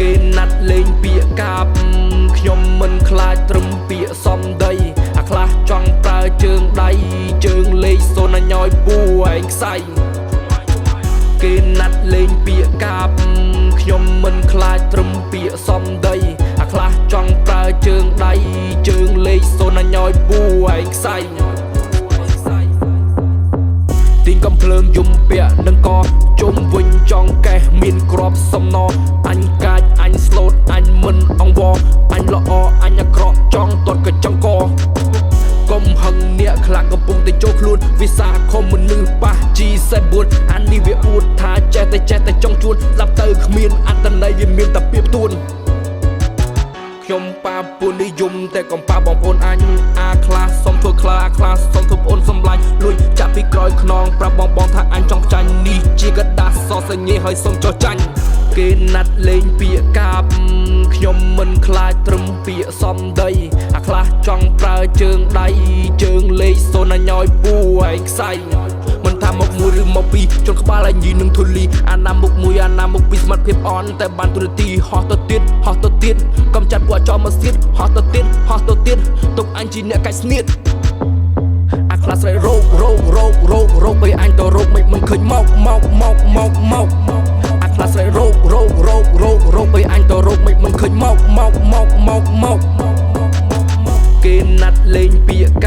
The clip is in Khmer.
គេណាត់លេងពាក្យកាបខ្ញុំមិនខ្លាចត្រឹមពាក្យសំដីអាខ្លះចង់ប្រើជើងដៃជើងលេខសូនញយពួរឯងខ្សៃគេណាត់លេងពាក្យកាបខ្ញុំមិនខ្លាចត្រឹមពាក្យសំដីអាខ្លះចង់ប្រើជើងដៃជើងលេខសូនញយពួរឯងខ្សៃទីងកំភ្លើងយំពាក់នឹងកជុំវិញចង់កេះមានក្របសំណអញកាចអញស្លូតអញមិនអង្វរអញល្អអញអាក្រក់ចង់ទាត់ក៏ចង់កកុំហឹងអ្នកខ្លាក់កំពុងតែចូលខ្លួនវិសាខំមនុស្សប៉ះ G74 អានេះវាអួតថាចេះតែចង់ជួនស្ដាប់ទៅគ្មានអត្តន័យវាមានតែពាក្យទួនខ្ញុំប៉ាពួននិយមតែកំប៉ាបងប្អូនអញអាខ្លះសុំធ្វើខ្លាអាខ្លះសុំធ្វើប្អូនសំឡាញ់លួចចាប់ពីក្រោយខ្នងប្រាប់បងថាអញចង់ចាញ់នេះជាកដាស់សសញេហើយសុំចោះចាញ់គេណាត់លេងពាក្យកាបខ្ញុំមិនខ្លាចត្រឹមពាក្យសំដីអាខ្លះចង់ប្រើជើងដៃជើងលេខសូនញយពួរឯងខ្សៃមិនថាមុខមួយឬមកពីរជន់ក្បាលអញយីនឹងធូលីអាណាមុខមួយអាណាមុខពីរសមត្ថភាពអន់តែបានទូរទីហោះទៅទៀតកុំចាត់ពួកចោលមកស្ទៀតហោះទៅទៀតទុកអញជាអ្នកកាច់ស្នៀតអាខ្លះស្រែករោគបីអញទៅរោគមិនឃើញមកអាខ្លះស្រែករោគបីអញទៅរោគមិនឃើញមកគេណាត់លេងពាក្យ